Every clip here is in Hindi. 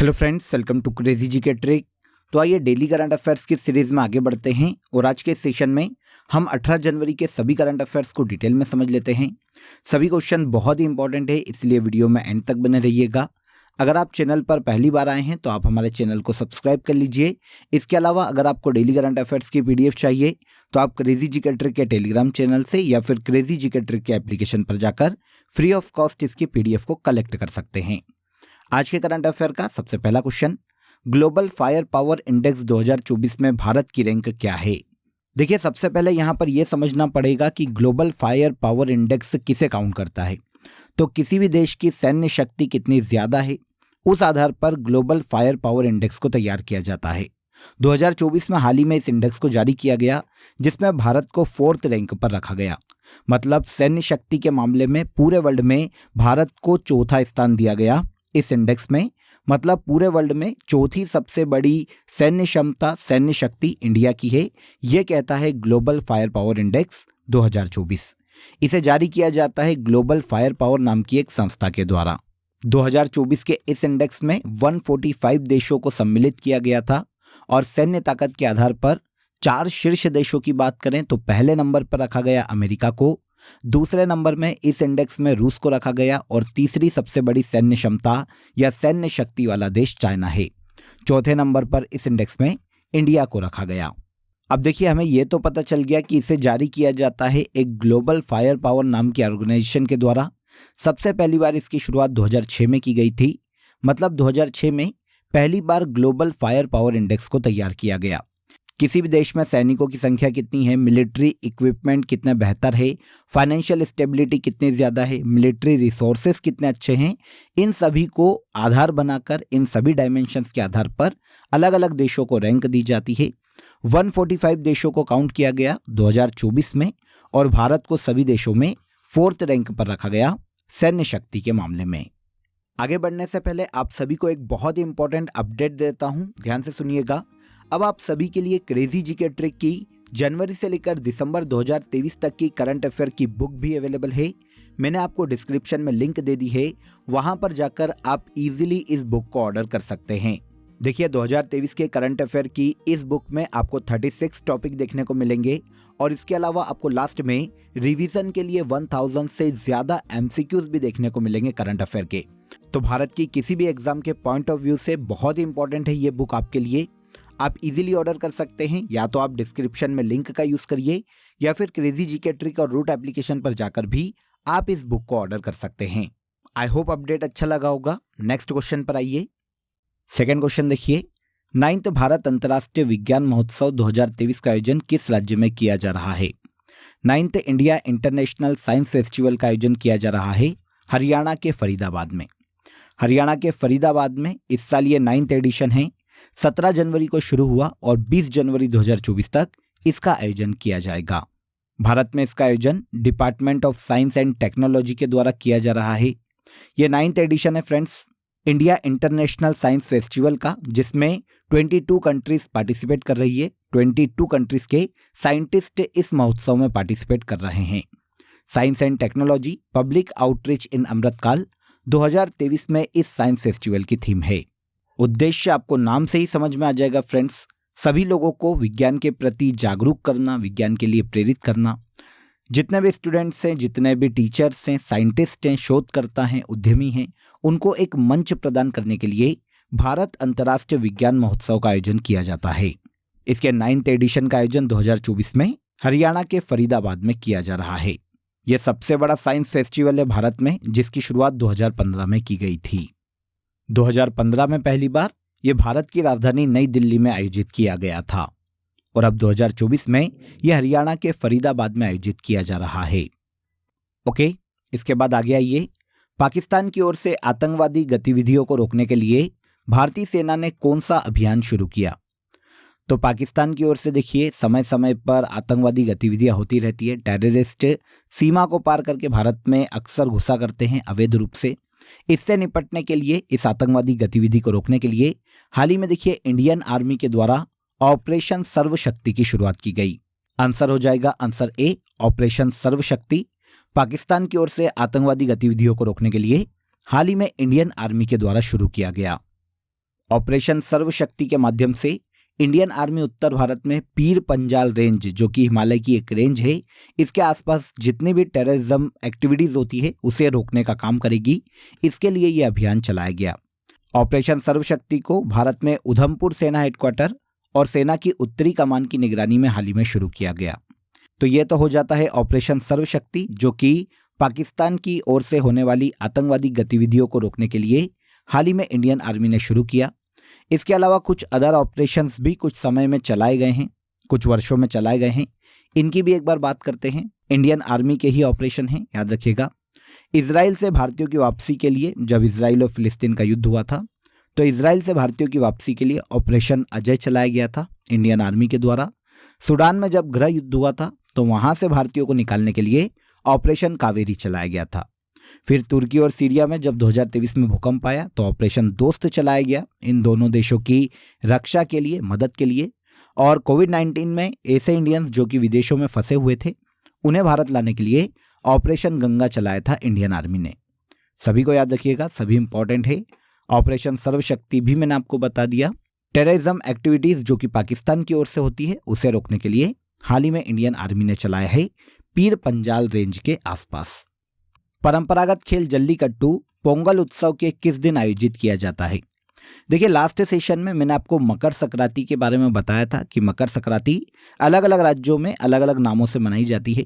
Hello friends, welcome to crazy G K trick. तो आइए डेली करंट अफेयर्स की सीरीज में आगे बढ़ते हैं और आज के इस सेशन में हम 18 जनवरी के सभी करंट अफेयर्स को डिटेल में समझ लेते हैं। सभी क्वेश्चन बहुत ही इंपॉर्टेंट है, इसलिए वीडियो में एंड तक बने रहिएगा। अगर आप चैनल पर पहली बार आए हैं तो आप हमारे चैनल को सब्सक्राइब कर लीजिए। इसके अलावा अगर आपको डेली करंट अफेयर्स की PDF चाहिए तो आप क्रेजी जी के ट्रिक के टेलीग्राम चैनल से या फिर क्रेजी जी के ट्रिक के एप्लीकेशन पर जाकर फ्री ऑफ कॉस्ट इसकी PDF को कलेक्ट कर सकते हैं। आज के करंट अफेयर का सबसे पहला question, global fire power index 2024 में भारत की रैंक क्या है। देखिए, सबसे पहले यहाँ पर यह समझना पड़ेगा कि ग्लोबल फायर पावर इंडेक्स किसे काउंट करता है। तो किसी भी देश की सैन्य शक्ति कितनी ज्यादा है, उस आधार पर ग्लोबल फायर पावर इंडेक्स को तैयार किया जाता है। 2024 में हाल ही में इस इंडेक्स को जारी किया गया, जिसमें भारत को 4th रैंक पर रखा गया। मतलब सैन्य शक्ति के मामले में पूरे वर्ल्ड में भारत को 4था स्थान दिया गया इस इंडेक्स में। मतलब पूरे वर्ल्ड में 4थी सबसे बड़ी सैन्य क्षमता, सैन्य शक्ति इंडिया की है। यह कहता है ग्लोबल फायर पावर इंडेक्स 2024। इसे जारी किया जाता है ग्लोबल फायर पावर नाम की एक संस्था के द्वारा। 2024 के इस इंडेक्स में 145 देशों को सम्मिलित किया गया था और सैन्य ताकत के आधार पर 4 शीर्ष देशों की बात करें तो पहले नंबर पर रखा गया अमेरिका को, दूसरे नंबर में इस इंडेक्स में रूस को रखा गया और तीसरी सबसे बड़ी सैन्य क्षमता या सैन्य शक्ति वाला देश चाइना है। चौथे नंबर पर इस इंडेक्स में इंडिया को रखा गया। अब देखिए, हमें यह तो पता चल गया कि इसे जारी किया जाता है एक ग्लोबल फायर पावर नाम की ऑर्गेनाइजेशन के द्वारा। सबसे पहली बार इसकी शुरुआत 2006 में की गई थी। मतलब 2006 में पहली बार ग्लोबल फायर पावर इंडेक्स को तैयार किया गया। किसी भी देश में सैनिकों की संख्या कितनी है, मिलिट्री इक्विपमेंट कितने बेहतर है, फाइनेंशियल स्टेबिलिटी कितनी ज़्यादा है, मिलिट्री रिसोर्सेज कितने अच्छे हैं, इन सभी को आधार बनाकर, इन सभी डायमेंशंस के आधार पर अलग अलग देशों को रैंक दी जाती है। 145 देशों को काउंट किया गया 2024 में और भारत को सभी देशों में 4th रैंक पर रखा गया सैन्य शक्ति के मामले में। आगे बढ़ने से पहले आप सभी को एक बहुत ही इंपॉर्टेंट अपडेट देता हूं, ध्यान से सुनिएगा। अब आप सभी के लिए क्रेजी जी के ट्रिक की जनवरी से लेकर दिसंबर 2023 तक की करंट अफेयर की बुक भी अवेलेबल है। मैंने आपको डिस्क्रिप्शन में लिंक दे दी है, वहां पर जाकर आप इजीली इस बुक को ऑर्डर कर सकते हैं। देखिए, 2023 के करंट अफेयर की इस बुक में आपको 36 टॉपिक देखने को मिलेंगे और इसके अलावा आपको लास्ट में रिवीजन के लिए 1000 से ज्यादा MCQs भी देखने को मिलेंगे करंट अफेयर के। तो भारत की किसी भी एग्जाम के पॉइंट ऑफ व्यू से बहुत ही इंपॉर्टेंट है ये बुक आपके लिए। आप इजीली ऑर्डर कर सकते हैं, या तो आप डिस्क्रिप्शन में लिंक का यूज करिए या फिर क्रेजी जी के ट्रिक और रूट एप्लीकेशन पर जाकर भी आप इस बुक को ऑर्डर कर सकते हैं। आई होप अपडेट अच्छा लगा होगा। नेक्स्ट क्वेश्चन पर आइए। सेकेंड क्वेश्चन देखिए, 9th भारत अंतर्राष्ट्रीय विज्ञान महोत्सव 2023 का आयोजन किस राज्य में किया जा रहा है। 9th India international science festival का आयोजन किया जा रहा है हरियाणा के फरीदाबाद में। हरियाणा के फरीदाबाद में इस साल ये 9th एडिशन है। 17 जनवरी को शुरू हुआ और 20 जनवरी 2024 तक इसका आयोजन किया जाएगा। भारत में इसका आयोजन department of science and technology के द्वारा किया जा रहा है। यह 9th एडिशन है friends India international science festival का, जिसमें 22 कंट्रीज पार्टिसिपेट कर रही है। 22 कंट्रीज के साइंटिस्ट इस महोत्सव में पार्टिसिपेट कर रहे हैं। Science and technology public outreach in Amritkaal 2023 में इस साइंस फेस्टिवल की थीम है। उद्देश्य आपको नाम से ही समझ में आ जाएगा फ्रेंड्स, सभी लोगों को विज्ञान के प्रति जागरूक करना, विज्ञान के लिए प्रेरित करना। जितने भी स्टूडेंट्स हैं, जितने भी टीचर्स हैं, साइंटिस्ट हैं, शोधकर्ता हैं, उद्यमी हैं, उनको एक मंच प्रदान करने के लिए भारत अंतर्राष्ट्रीय विज्ञान महोत्सव का आयोजन किया जाता है। इसके 9th एडिशन का आयोजन 2024 में हरियाणा के फरीदाबाद में किया जा रहा है। यह सबसे बड़ा साइंस फेस्टिवल है भारत में, जिसकी शुरुआत 2015 में की गई थी। 2015 में पहली बार यह भारत की राजधानी नई दिल्ली में आयोजित किया गया था और अब 2024 में यह हरियाणा के फरीदाबाद में आयोजित किया जा रहा है। ओके, इसके बाद आगे आइए। पाकिस्तान की ओर से आतंकवादी गतिविधियों को रोकने के लिए भारतीय सेना ने कौन सा अभियान शुरू किया। तो पाकिस्तान की ओर से देखिए, समय समय पर आतंकवादी गतिविधियां होती रहती है। टेररिस्ट सीमा को पार करके भारत में अक्सर घुसा करते हैं अवैध रूप से। इससे निपटने के लिए, इस आतंकवादी गतिविधि को रोकने के लिए हाल ही में देखिए इंडियन आर्मी के द्वारा ऑपरेशन सर्वशक्ति की शुरुआत की गई। आंसर हो जाएगा आंसर ए, ऑपरेशन सर्वशक्ति। पाकिस्तान की ओर से आतंकवादी गतिविधियों को रोकने के लिए हाल ही में इंडियन आर्मी के द्वारा शुरू किया गया। ऑपरेशन सर्वशक्ति के माध्यम से इंडियन आर्मी उत्तर भारत में पीर पंजाल रेंज, जो कि हिमालय की एक रेंज है, इसके आसपास जितनी भी टेररिज्म एक्टिविटीज़ होती है उसे रोकने का काम करेगी। इसके लिए ये अभियान चलाया गया। ऑपरेशन सर्वशक्ति को भारत में उधमपुर सेना हेडक्वार्टर और सेना की उत्तरी कमान की निगरानी में हाल ही में शुरू किया गया। तो ये तो हो जाता है ऑपरेशन सर्वशक्ति, जो कि पाकिस्तान की ओर से होने वाली आतंकवादी गतिविधियों को रोकने के लिए हाल ही में इंडियन आर्मी ने शुरू किया। इसके अलावा कुछ अदर ऑपरेशंस भी कुछ समय में चलाए गए हैं, कुछ वर्षों में चलाए गए हैं। इनकी भी एक बार बात करते हैं। इंडियन आर्मी के ही ऑपरेशन हैं, याद रखिएगा। इजराइल से भारतीयों की वापसी के लिए, जब इजराइल और फिलिस्तीन का युद्ध हुआ था, तो इजराइल से भारतीयों की वापसी के लिए ऑपरेशन अजय चलाया गया था इंडियन आर्मी के द्वारा। सूडान में जब गृह युद्ध हुआ था तो वहां से भारतीयों को निकालने के लिए ऑपरेशन कावेरी चलाया गया था। फिर तुर्की और सीरिया में जब 2023 में भूकंप आया तो ऑपरेशन दोस्त चलाया गया इन दोनों देशों की रक्षा के लिए, मदद के लिए। और कोविड-19 में ऐसे इंडियंस जो कि विदेशों में फंसे हुए थे उन्हें भारत लाने के लिए ऑपरेशन गंगा चलाया था इंडियन आर्मी ने। सभी को याद रखिएगा, सभी इंपॉर्टेंट है। ऑपरेशन सर्वशक्ति भी मैंने आपको बता दिया। टेररिज्म एक्टिविटीज जो कि पाकिस्तान की ओर से होती है उसे रोकने के लिए हाल ही में इंडियन आर्मी ने चलाया है पीर पंजाल रेंज के आसपास। परंपरागत खेल जल्लीकट्टू पोंगल उत्सव के किस दिन आयोजित किया जाता है? देखिए, लास्ट सेशन में मैंने आपको मकर संक्रांति के बारे में बताया था कि मकर संक्रांति अलग अलग राज्यों में अलग अलग नामों से मनाई जाती है।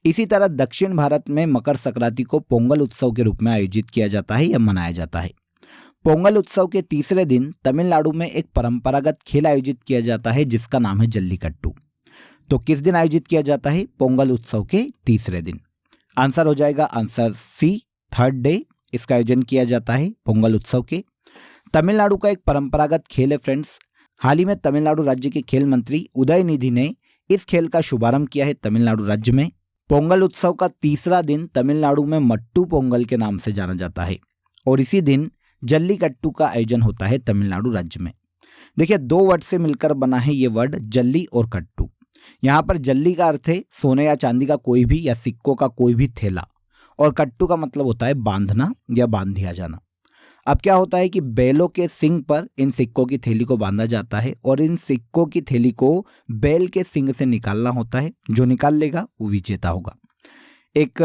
इसी तरह दक्षिण भारत में मकर संक्रांति को पोंगल उत्सव के रूप में आयोजित किया जाता है या मनाया जाता है। पोंगल उत्सव के तीसरे दिन तमिलनाडु में एक परंपरागत खेल आयोजित किया जाता है जिसका नाम है जल्लीकट्टू। तो किस दिन आयोजित किया जाता है? पोंगल उत्सव के तीसरे दिन। आंसर हो जाएगा आंसर सी, थर्ड डे इसका आयोजन किया जाता है पोंगल उत्सव के। तमिलनाडु का एक परंपरागत खेल है फ्रेंड्स। हाल ही में तमिलनाडु राज्य के खेल मंत्री उदयनिधि ने इस खेल का शुभारंभ किया है तमिलनाडु राज्य में। पोंगल उत्सव का तीसरा दिन तमिलनाडु में मट्टू पोंगल के नाम से जाना जाता है और इसी दिन जल्लीकट्टू का आयोजन होता है तमिलनाडु राज्य में। देखिए, दो वर्ड से मिलकर बना है ये वर्ड जल्ली और कट्टू। यहाँ पर जल्ली का अर्थ है सोने या चांदी का कोई भी या सिक्कों का कोई भी थैला, और कट्टू का मतलब होता है बांधना या बांध दिया जाना। अब क्या होता है कि बैलों के सींग पर इन सिक्कों की थैली को बांधा जाता है और इन सिक्कों की थैली को बैल के सींग से निकालना होता है। जो निकाल लेगा वो विजेता होगा। एक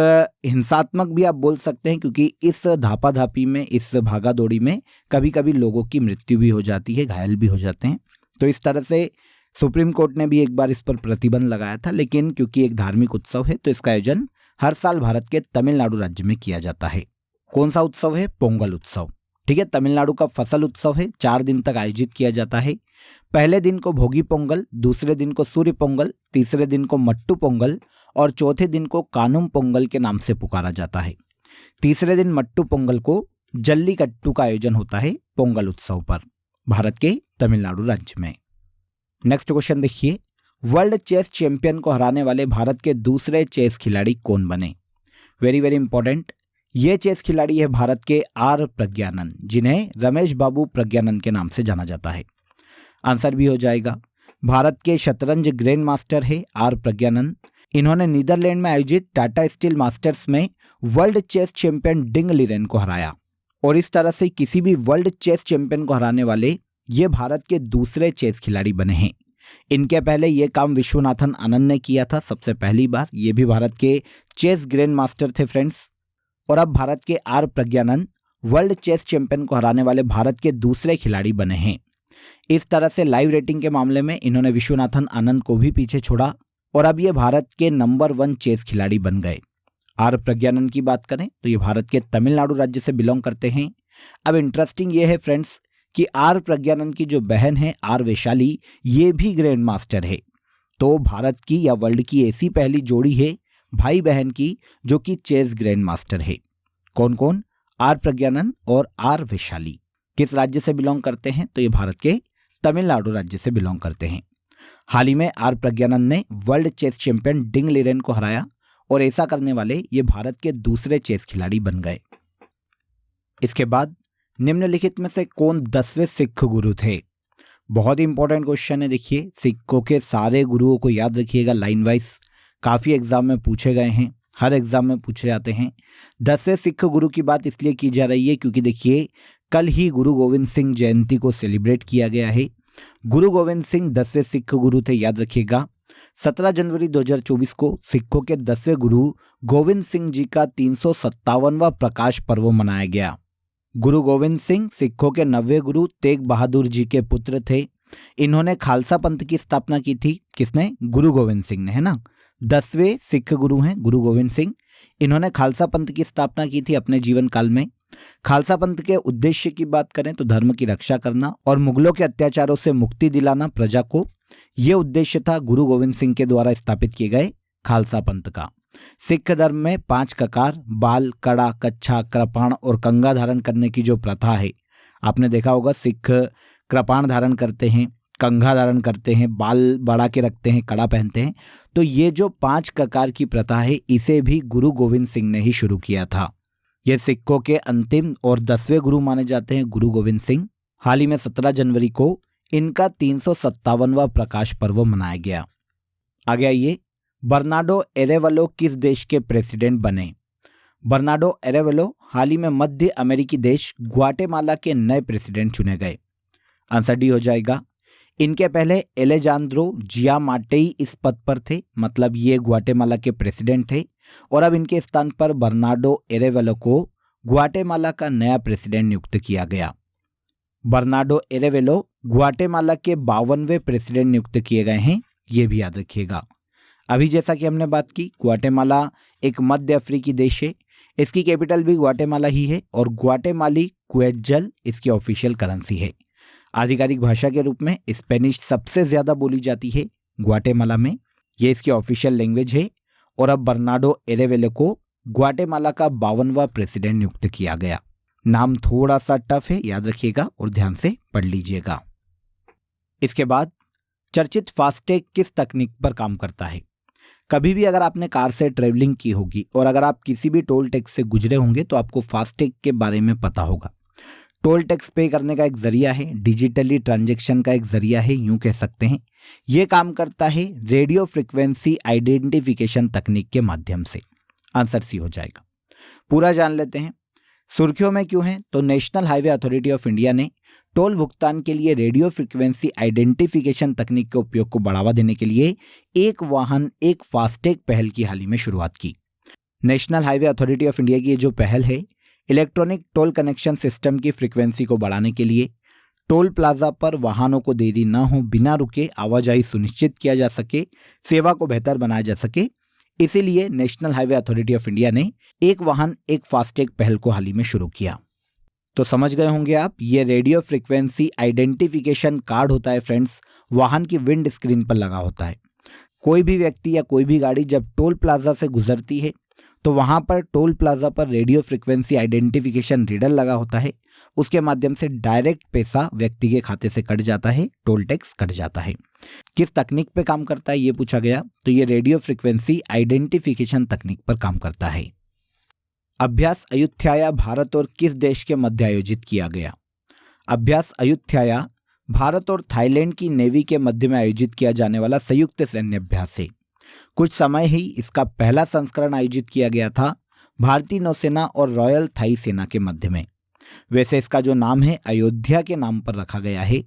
हिंसात्मक भी आप बोल सकते हैं, क्योंकि इस धापाधापी में, इस भागा दौड़ी में कभी कभी लोगों की मृत्यु भी हो जाती है, घायल भी हो जाते हैं। तो इस तरह से सुप्रीम कोर्ट ने भी एक बार इस पर प्रतिबंध लगाया था, लेकिन क्योंकि एक धार्मिक उत्सव है तो इसका आयोजन हर साल भारत के तमिलनाडु राज्य में किया जाता है। कौन सा उत्सव है? पोंगल उत्सव। ठीक है, तमिलनाडु का फसल उत्सव है, 4 दिन तक आयोजित किया जाता है। पहले दिन को भोगी पोंगल, दूसरे दिन को सूर्य पोंगल, तीसरे दिन को मट्टू पोंगल और चौथे दिन को कानुम पोंगल के नाम से पुकारा जाता है। तीसरे दिन मट्टू पोंगल को जल्लीकट्टू का आयोजन होता है पोंगल उत्सव पर भारत के तमिलनाडु राज्य में। नेक्स्ट क्वेश्चन देखिए, वर्ल्ड चेस चैंपियन को हराने वाले भारत के दूसरे चेस खिलाड़ी कौन बने? Very very important. ये चेस खिलाड़ी है भारत के आर प्रज्ञानन, जिन्हें रमेश बाबू प्रज्ञानन के नाम से जाना जाता है। आंसर भी हो जाएगा, भारत के शतरंज ग्रैंड मास्टर है आर प्रज्ञानन। इन्होंने नीदरलैंड में आयोजित टाटा स्टील मास्टर्स में world chess champion Ding Liren को हराया और इस तरह से किसी भी वर्ल्ड चेस चैंपियन को हराने वाले ये भारत के दूसरे चेस खिलाड़ी बने हैं। इनके पहले ये काम विश्वनाथन आनंद ने किया था सबसे पहली बार। ये भी भारत के चेस ग्रैंड मास्टर थे फ्रेंड्स। और अब भारत के आर प्रज्ञानन वर्ल्ड चेस चैंपियन को हराने वाले भारत के दूसरे खिलाड़ी बने हैं। इस तरह से लाइव रेटिंग के मामले में इन्होंने विश्वनाथन आनंद को भी पीछे छोड़ा और अब ये भारत के नंबर 1 चेस खिलाड़ी बन गए। आर प्रज्ञानन की बात करें तो ये भारत के तमिलनाडु राज्य से बिलोंग करते हैं। अब इंटरेस्टिंग ये है फ्रेंड्स कि आर प्रज्ञानन की जो बहन है आर वैशाली, ये भी ग्रैंड मास्टर है। तो भारत की या वर्ल्ड की ऐसी पहली जोड़ी है भाई बहन की जो कि चेस ग्रैंड मास्टर है। कौन कौन? आर प्रज्ञानन और आर वैशाली। किस राज्य से बिलोंग करते हैं? तो ये भारत के तमिलनाडु राज्य से बिलोंग करते हैं। हाल ही में आर प्रज्ञानन ने world chess champion Ding Liren को हराया और ऐसा करने वाले ये भारत के दूसरे चेस खिलाड़ी बन गए। इसके बाद निम्नलिखित में से कौन 10वें सिख गुरु थे? बहुत ही इंपॉर्टेंट क्वेश्चन है। देखिए, सिखों के सारे गुरुओं को याद रखिएगा लाइन वाइज, काफ़ी एग्जाम में पूछे गए हैं, हर एग्जाम में पूछे जाते हैं। 10वें सिख गुरु की बात इसलिए की जा रही है क्योंकि देखिए कल ही गुरु गोविंद सिंह जयंती को सेलिब्रेट किया गया है। गुरु गोविंद सिंह 10वें सिख गुरु थे, याद रखिएगा। 17 जनवरी 2024 को सिखों के 10वें गुरु गोविंद सिंह जी का 357वां प्रकाश पर्व मनाया गया। गुरु गोविंद सिंह सिखों के 9वें गुरु तेग बहादुर जी के पुत्र थे। इन्होंने खालसा पंथ की स्थापना की थी। किसने? गुरु गोविंद सिंह ने, है ना। 10वें सिख गुरु हैं गुरु गोविंद सिंह। इन्होंने खालसा पंथ की स्थापना की थी अपने जीवन काल में। खालसा पंथ के उद्देश्य की बात करें तो धर्म की रक्षा करना और मुगलों के अत्याचारों से मुक्ति दिलाना प्रजा को, यह उद्देश्य था गुरु गोविंद सिंह के द्वारा स्थापित किए गए खालसा पंथ का। सिख धर्म में 5 ककार, बाल, कड़ा, कच्छा, कृपाण और कंगा धारण करने की जो प्रथा है, आपने देखा होगा सिख कृपाण धारण करते हैं, कंघा धारण करते हैं, बाल बढ़ा के रखते हैं, कड़ा पहनते हैं। तो ये जो 5 ककार की प्रथा है, इसे भी गुरु गोविंद सिंह ने ही शुरू किया था। ये सिखों के अंतिम और 10वें गुरु माने जाते हैं गुरु गोविंद सिंह। हाल ही में 17 जनवरी को इनका 357वां प्रकाश पर्व मनाया गया। आगे आइए, बर्नार्डो एरेवलो किस देश के प्रेसिडेंट बने? बर्नार्डो एरेवलो हाल ही में मध्य अमेरिकी देश ग्वाटेमाला के नए प्रेसिडेंट चुने गए। आंसर डी हो जाएगा। इनके पहले एलेजांद्रो जियामाटेई इस पद पर थे, मतलब ये ग्वाटेमाला के प्रेसिडेंट थे, और अब इनके स्थान पर बर्नार्डो एरेवेलो को ग्वाटेमाला का नया प्रेसिडेंट नियुक्त किया गया। बर्नार्डो एरेवेलो ग्वाटेमाला के 52वें प्रेसिडेंट नियुक्त किए गए हैं, ये भी याद रखिएगा। अभी जैसा कि हमने बात की, ग्वाटेमाला एक मध्य अफ्रीकी देश है। इसकी कैपिटल भी ग्वाटेमाला ही है और ग्वाटेमाली क्वेट्जल इसकी ऑफिशियल करेंसी है। आधिकारिक भाषा के रूप में स्पेनिश सबसे ज़्यादा बोली जाती है ग्वाटेमाला में, ये इसकी ऑफिशियल लैंग्वेज है। और अब बर्नार्डो एरेवेलो को ग्वाटेमाला का 52वां प्रेसिडेंट नियुक्त किया गया। नाम थोड़ा सा टफ है, याद रखिएगा और ध्यान से पढ़ लीजिएगा। इसके बाद चर्चित फास्टैग किस तकनीक पर काम करता है? कभी भी अगर आपने कार से ट्रेवलिंग की होगी और अगर आप किसी भी टोल टैक्स से गुजरे होंगे तो आपको फास्टैग के बारे में पता होगा। टोल टैक्स पे करने का एक जरिया है, डिजिटली ट्रांजैक्शन का एक जरिया है, यूं कह सकते हैं। यह काम करता है रेडियो फ्रिक्वेंसी आइडेंटिफिकेशन तकनीक के माध्यम से। आंसर सी हो जाएगा। पूरा जान लेते हैं। सुर्खियों में क्यों है? तो national highway authority of India ने टोल भुगतान के लिए रेडियो फ्रिक्वेंसी आइडेंटिफिकेशन तकनीक के उपयोग को बढ़ावा देने के लिए एक वाहन एक फास्टैग पहल की हाल ही में शुरुआत की। National highway authority of India की ये जो पहल है, इलेक्ट्रॉनिक टोल कनेक्शन सिस्टम की फ्रीक्वेंसी को बढ़ाने के लिए, टोल प्लाजा पर वाहनों को देरी न हो, बिना रुके आवाजाही सुनिश्चित किया जा सके, सेवा को बेहतर बनाया जा सके, इसीलिए national highway authority of India ने एक वाहन एक फास्टैग पहल को हाल ही में शुरू किया। तो समझ गए होंगे आप, ये रेडियो फ्रीक्वेंसी आइडेंटिफिकेशन कार्ड होता है फ्रेंड्स, वाहन की विंड स्क्रीन पर लगा होता है। कोई भी व्यक्ति या कोई भी गाड़ी जब टोल प्लाजा से गुजरती है तो वहां पर टोल प्लाजा पर रेडियो फ्रीक्वेंसी आइडेंटिफिकेशन रीडर लगा होता है। उसके माध्यम से डायरेक्ट पैसा व्यक्ति के खाते से कट जाता है, टोल टैक्स कट जाता है। किस तकनीक पे काम करता है ये पूछा गया, तो ये रेडियो फ्रीक्वेंसी आइडेंटिफिकेशन तकनीक पर काम करता है। अभ्यास अयुत्थाया भारत और किस देश के मध्य आयोजित किया गया? अभ्यास अयुत्थाया भारत और थाईलैंड की नेवी के मध्य में आयोजित किया जाने वाला संयुक्त सैन्य अभ्यास है। कुछ समय ही इसका पहला संस्करण आयोजित किया गया था भारतीय नौसेना और रॉयल थाई सेना के मध्य में। वैसे इसका जो नाम है अयोध्या के नाम पर रखा गया है,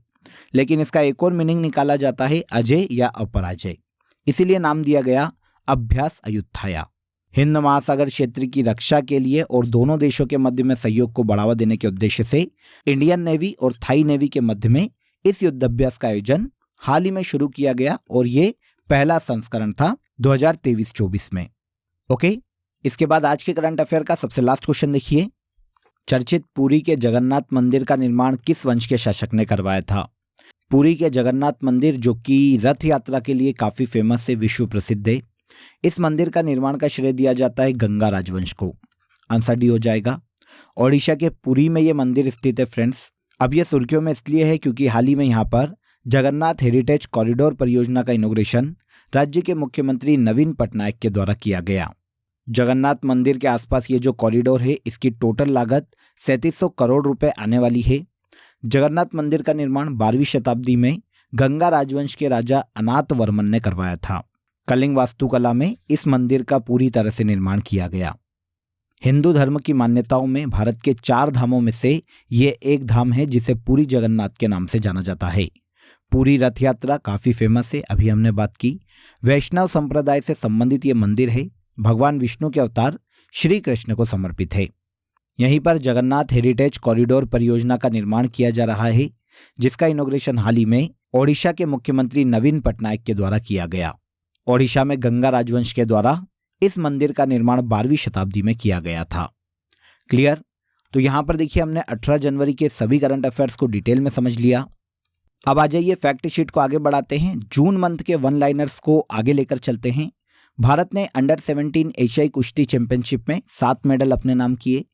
लेकिन इसका एक और मीनिंग निकाला जाता है अजय या अपराजय, इसीलिए नाम दिया गया अभ्यास अयुत्थाया। हिंद महासागर क्षेत्र की रक्षा के लिए और दोनों देशों के मध्य में सहयोग को बढ़ावा देने के उद्देश्य से इंडियन नेवी और थाई नेवी के मध्य में इस युद्धाभ्यास का आयोजन हाल ही में शुरू किया गया और ये पहला संस्करण था 2023-24 में। ओके, इसके बाद आज के करंट अफेयर का सबसे लास्ट क्वेश्चन देखिए। चर्चित पुरी के जगन्नाथ मंदिर का निर्माण किस वंश के शासक ने करवाया था? पुरी के जगन्नाथ मंदिर जो कि रथ यात्रा के लिए काफी फेमस है, विश्व प्रसिद्ध है, इस मंदिर का निर्माण का श्रेय दिया जाता है गंगा राजवंश को। आंसर डी हो जाएगा। ओडिशा के पुरी में ये मंदिर स्थित है फ्रेंड्स। अब ये सुर्खियों में इसलिए है क्योंकि हाल ही में यहाँ पर जगन्नाथ हेरिटेज कॉरिडोर परियोजना का इनॉग्रेशन राज्य के मुख्यमंत्री नवीन पटनायक के द्वारा किया गया। जगन्नाथ मंदिर के आसपास ये जो कॉरिडोर है, इसकी टोटल लागत 3700 करोड़ रुपए आने वाली है। जगन्नाथ मंदिर का निर्माण 12वीं शताब्दी में गंगा राजवंश के राजा अनाथ वर्मन ने करवाया था। कलिंग वास्तुकला में इस मंदिर का पूरी तरह से निर्माण किया गया। हिंदू धर्म की मान्यताओं में भारत के 4 धामों में से ये एक धाम है जिसे पुरी जगन्नाथ के नाम से जाना जाता है। पूरी रथ यात्रा काफ़ी फेमस है, अभी हमने बात की। वैष्णव संप्रदाय से संबंधित ये मंदिर है, भगवान विष्णु के अवतार श्री कृष्ण को समर्पित है। यहीं पर जगन्नाथ हेरिटेज कॉरिडोर परियोजना का निर्माण किया जा रहा है, जिसका इनॉग्रेशन हाल ही में ओडिशा के मुख्यमंत्री नवीन पटनायक के द्वारा किया गया। ओडिशा में गंगा राजवंश के द्वारा इस मंदिर का निर्माण 12वीं शताब्दी में किया गया था। क्लियर? तो यहां पर देखिए हमने 18 जनवरी के सभी करंट अफेयर्स को डिटेल में समझ लिया। अब आ जाइए फैक्ट शीट को आगे बढ़ाते हैं। जून मंथ के वन लाइनर्स को आगे लेकर चलते हैं। भारत ने अंडर 17 एशियाई कुश्ती चैंपियनशिप में 7 मेडल अपने नाम किए।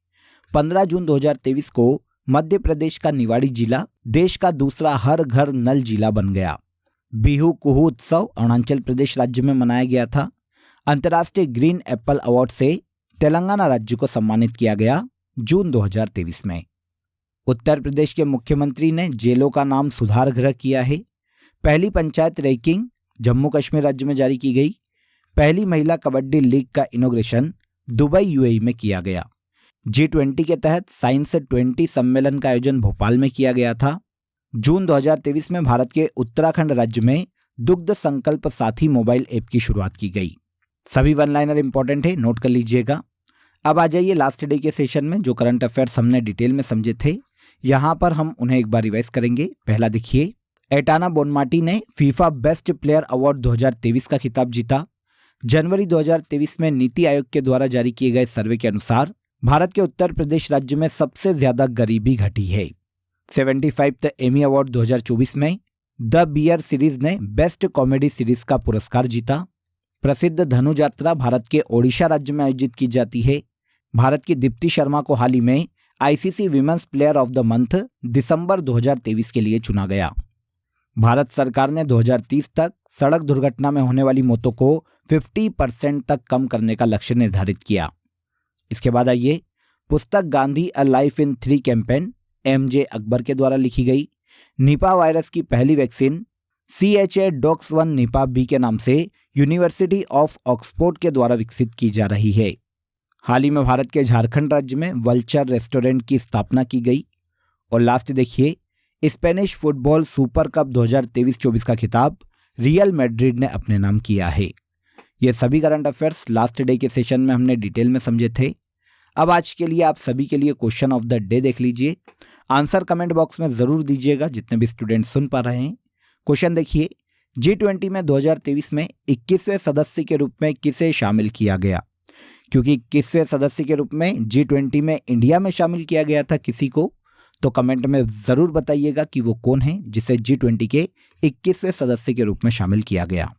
15 जून 2023 को मध्य प्रदेश का निवाड़ी जिला देश का दूसरा हर घर नल जिला बन गया। बिहू कुहू उत्सव अरुणाचल प्रदेश राज्य में मनाया गया था। अंतर्राष्ट्रीय ग्रीन एप्पल अवार्ड से तेलंगाना राज्य को सम्मानित किया गया जून 2023 में। उत्तर प्रदेश के मुख्यमंत्री ने जेलों का नाम सुधार गृह किया है। पहली पंचायत रैंकिंग जम्मू कश्मीर राज्य में जारी की गई। पहली महिला कबड्डी लीग का इनॉग्रेशन दुबई यूएई में किया गया। G20 के तहत साइंस 20 सम्मेलन का आयोजन भोपाल में किया गया था। जून 2023 में भारत के उत्तराखंड राज्य में दुग्ध संकल्प साथी मोबाइल ऐप की शुरुआत की गई। सभी वन लाइनर इंपॉर्टेंट है, नोट कर लीजिएगा। अब आ जाइए लास्ट डे के सेशन में जो करंट अफेयर्स हमने डिटेल में समझे थे, यहाँ पर हम उन्हें एक बार रिवाइज करेंगे। पहला देखिए, एटाना बोनमाटी ने फीफा बेस्ट प्लेयर अवार्ड 2023 का खिताब जीता। जनवरी 2023 में नीति आयोग के द्वारा जारी किए गए सर्वे के अनुसार भारत के उत्तर प्रदेश राज्य में सबसे ज्यादा गरीबी घटी है। 75th एमी अवार्ड 2024 में द बियर सीरीज ने बेस्ट कॉमेडी सीरीज का पुरस्कार जीता। प्रसिद्ध धनु यात्रा भारत के ओडिशा राज्य में आयोजित की जाती है। भारत की दीप्ति शर्मा को हाल ही में ICC women's player of the month दिसंबर 2023 के लिए चुना गया। भारत सरकार ने 2030 तक सड़क दुर्घटना में होने वाली मौतों को 50% तक कम करने का लक्ष्य निर्धारित किया। इसके बाद आइए, पुस्तक Gandhi a life in 3 campaign MJ Akbar के द्वारा लिखी गई। निपा वायरस की पहली वैक्सीन CHA-DOX1 निपा बी के नाम से यूनिवर्सिटी ऑफ ऑक्सफोर्ड के द्वारा विकसित की जा रही है। हाल ही में भारत के झारखंड राज्य में वल्चर रेस्टोरेंट की स्थापना की गई। और लास्ट देखिए, स्पेनिश फुटबॉल सुपर कप 2023-24 का खिताब रियल मैड्रिड ने अपने नाम किया है। ये सभी करंट अफेयर्स लास्ट डे के सेशन में हमने डिटेल में समझे थे। अब आज के लिए आप सभी के लिए क्वेश्चन ऑफ द डे देख लीजिए। आंसर कमेंट बॉक्स में जरूर दीजिएगा जितने भी स्टूडेंट सुन पा रहे हैं। क्वेश्चन देखिए, G20 में 2023 में 21वें सदस्य के रूप में किसे शामिल किया गया? क्योंकि 21वें सदस्य के रूप में G20 में इंडिया में शामिल किया गया था किसी को, तो कमेंट में जरूर बताइएगा कि वो कौन है जिसे G20 के 21वें सदस्य के रूप में शामिल किया गया।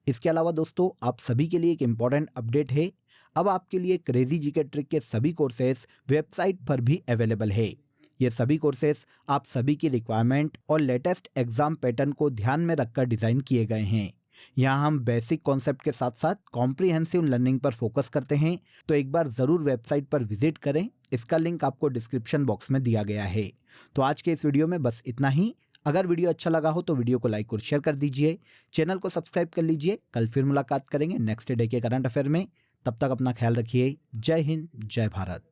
इसके अलावा दोस्तों, आप सभी के लिए एक इम्पॉर्टेंट अपडेट है। अब आपके लिए क्रेजी जीके ट्रिक के सभी कोर्सेस वेबसाइट पर भी अवेलेबल है। ये सभी कोर्सेस आप सभी की रिक्वायरमेंट और लेटेस्ट एग्जाम पैटर्न को ध्यान में रखकर डिज़ाइन किए गए हैं। यहाँ हम बेसिक कॉन्सेप्ट के साथ साथ कॉम्प्रिहेंसिव लर्निंग पर फोकस करते हैं, तो एक बार ज़रूर वेबसाइट पर विजिट करें। इसका लिंक आपको डिस्क्रिप्शन बॉक्स में दिया गया है। तो आज के इस वीडियो में बस इतना ही। अगर वीडियो अच्छा लगा हो तो वीडियो को लाइक और शेयर कर दीजिए, चैनल को सब्सक्राइब कर लीजिए। कल फिर मुलाकात करेंगे नेक्स्ट डे के करंट अफेयर में। तब तक अपना ख्याल रखिए। जय हिंद, जय भारत।